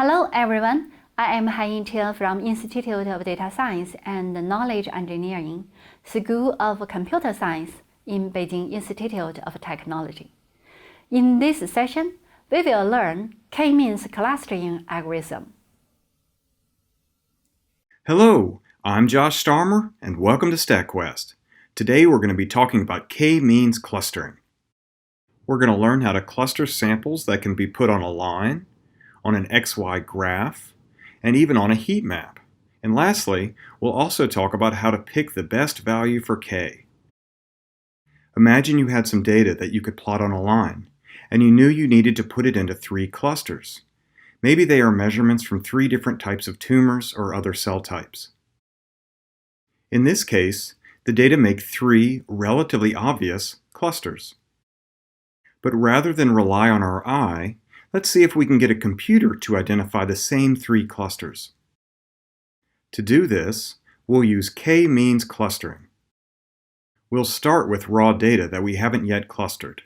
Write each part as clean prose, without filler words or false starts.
Hello everyone, I am Han Yingtian from Institute of Data Science and Knowledge Engineering, School of Computer Science in Beijing Institute of Technology. In this session, we will learn K-means clustering algorithm. Hello, I'm Josh Starmer and welcome to StatQuest. Today we're going to be talking about K-means clustering. We're going to learn how to cluster samples that can be put on a line, on an XY graph, and even on a heat map. And lastly, we'll also talk about how to pick the best value for K. Imagine you had some data that you could plot on a line, and you knew you needed to put it into 3 clusters. Maybe they are measurements from 3 different types of tumors or other cell types. In this case, the data make 3 relatively obvious clusters. But rather than rely on our eye, let's see if we can get a computer to identify the same 3 clusters. To do this, we'll use K-means clustering. We'll start with raw data that we haven't yet clustered.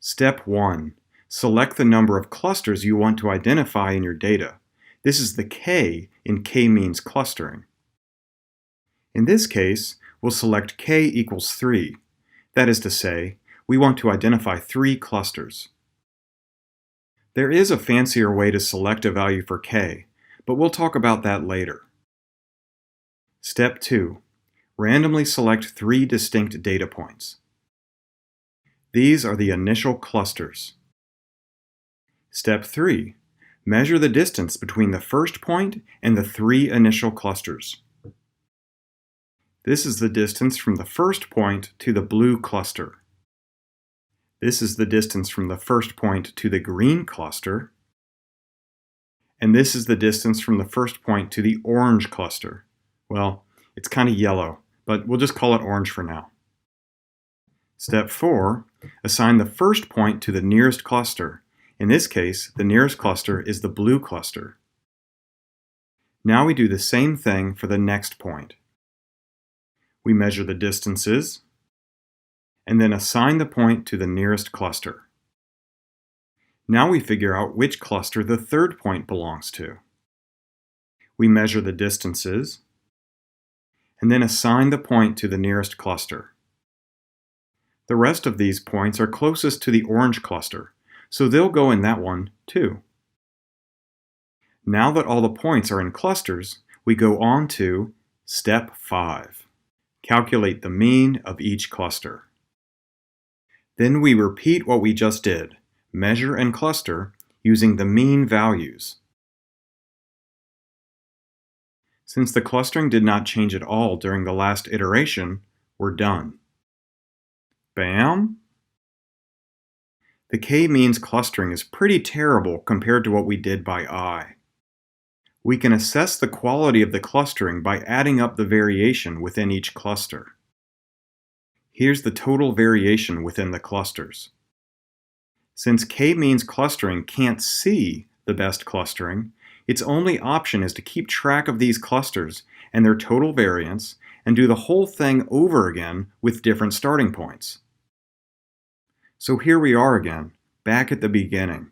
Step 1. Select the number of clusters you want to identify in your data. This is the K in K-means clustering. In this case, we'll select K equals 3. That is to say, we want to identify 3 clusters. There is a fancier way to select a value for K, but we'll talk about that later. Step 2. Randomly select 3 distinct data points. These are the initial clusters. Step 3. Measure the distance between the first point and the 3 initial clusters. This is the distance from the first point to the blue cluster. This is the distance from the first point to the green cluster. And this is the distance from the first point to the orange cluster. Well, it's kind of yellow, but we'll just call it orange for now. Step 4. Assign the first point to the nearest cluster. In this case, the nearest cluster is the blue cluster. Now we do the same thing for the next point. We measure the distances, and then assign the point to the nearest cluster. Now we figure out which cluster the third point belongs to. We measure the distances, and then assign the point to the nearest cluster. The rest of these points are closest to the orange cluster, so they'll go in that one too. Now that all the points are in clusters, we go on to Step 5. Calculate the mean of each cluster. Then we repeat what we just did, measure and cluster, using the mean values. Since the clustering did not change at all during the last iteration, we're done. Bam! The K-means clustering is pretty terrible compared to what we did by eye. We can assess the quality of the clustering by adding up the variation within each cluster. Here's the total variation within the clusters. Since K-means clustering can't see the best clustering, its only option is to keep track of these clusters and their total variance and do the whole thing over again with different starting points. So here we are again, back at the beginning.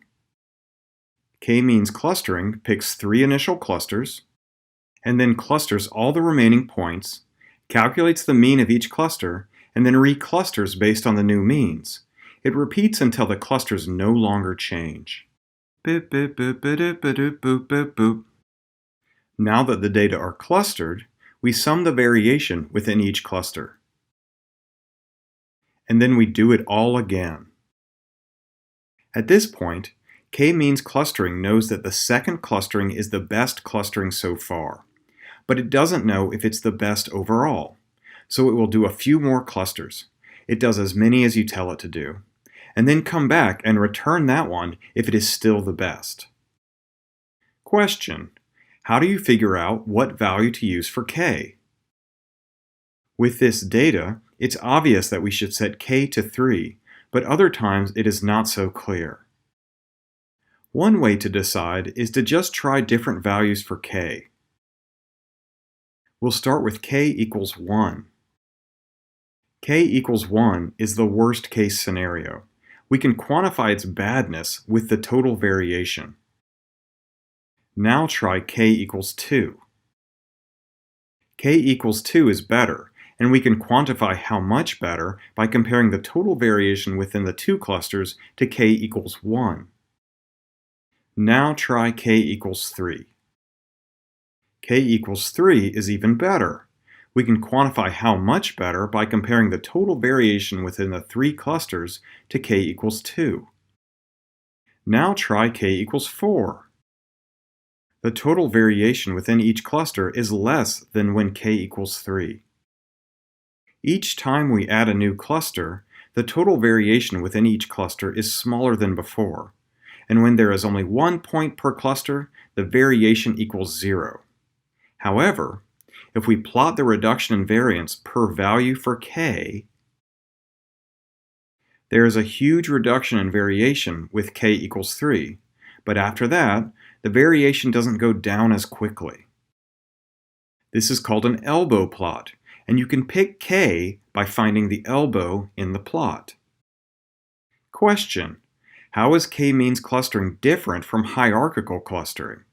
K-means clustering picks 3 initial clusters, and then clusters all the remaining points, calculates the mean of each cluster, and then reclusters based on the new means. It repeats until the clusters no longer change. Boop, boop, boop, boop, boop, boop, boop, boop. Now that the data are clustered, we sum the variation within each cluster. And then we do it all again. At this point, K-means clustering knows that the second clustering is the best clustering so far, but it doesn't know if it's the best overall. So it will do a few more clusters. It does as many as you tell it to do, and then come back and return that one if it is still the best. Question: how do you figure out what value to use for K? With this data, it's obvious that we should set K to 3, but other times it is not so clear. One way to decide is to just try different values for K. We'll start with K equals 1. K equals 1 is the worst case scenario. We can quantify its badness with the total variation. Now try k equals 2. K equals 2 is better, and we can quantify how much better by comparing the total variation within the two clusters to k equals 1. Now try k equals 3. K equals 3 is even better. We can quantify how much better by comparing the total variation within the three clusters to k equals 2. Now try k equals 4. The total variation within each cluster is less than when k equals 3. Each time we add a new cluster, the total variation within each cluster is smaller than before, and when there is only 1 point per cluster, the variation equals 0. However, if we plot the reduction in variance per value for k, there is a huge reduction in variation with k equals 3, but after that, the variation doesn't go down as quickly. This is called an elbow plot, and you can pick k by finding the elbow in the plot. Question: how is k-means clustering different from hierarchical clustering?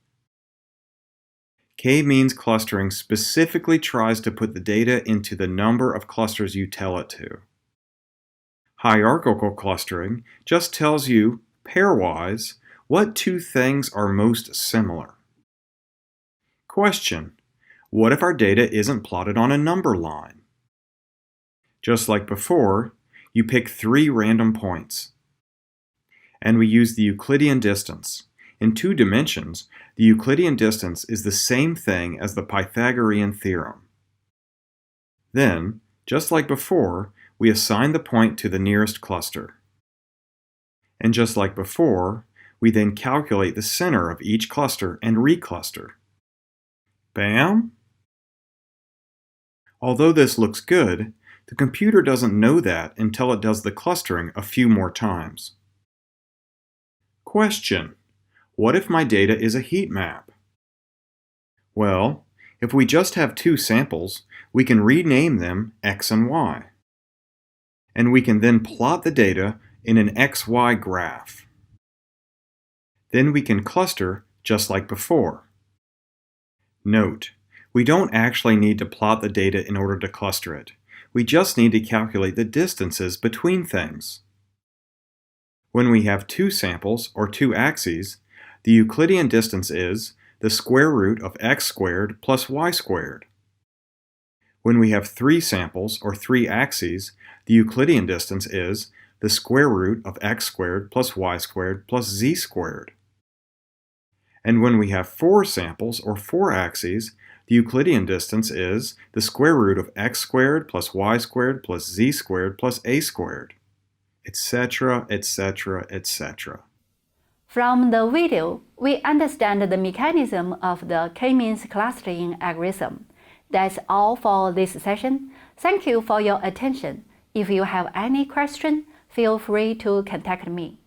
K-means clustering specifically tries to put the data into the number of clusters you tell it to. Hierarchical clustering just tells you, pairwise, what two things are most similar. Question: what if our data isn't plotted on a number line? Just like before, you pick 3 random points. And we use the Euclidean distance. In 2 dimensions, the Euclidean distance is the same thing as the Pythagorean theorem. Then, just like before, we assign the point to the nearest cluster. And just like before, we then calculate the center of each cluster and recluster. Bam! Although this looks good, the computer doesn't know that until it does the clustering a few more times. Question: what if my data is a heat map? Well, if we just have 2 samples, we can rename them X and Y. And we can then plot the data in an XY graph. Then we can cluster just like before. Note, we don't actually need to plot the data in order to cluster it. We just need to calculate the distances between things. When we have 2 samples, or 2 axes, the Euclidean distance is the square root of x squared plus y squared. When we have 3 samples, or 3 axes, the Euclidean distance is the square root of x squared plus y squared plus z squared. And when we have 4 samples, or 4 axes, the Euclidean distance is the square root of x squared plus y squared plus z squared plus a squared, etc., etc., etc. From the video, we understand the mechanism of the k-means clustering algorithm. That's all for this session. Thank you for your attention. If you have any question, feel free to contact me.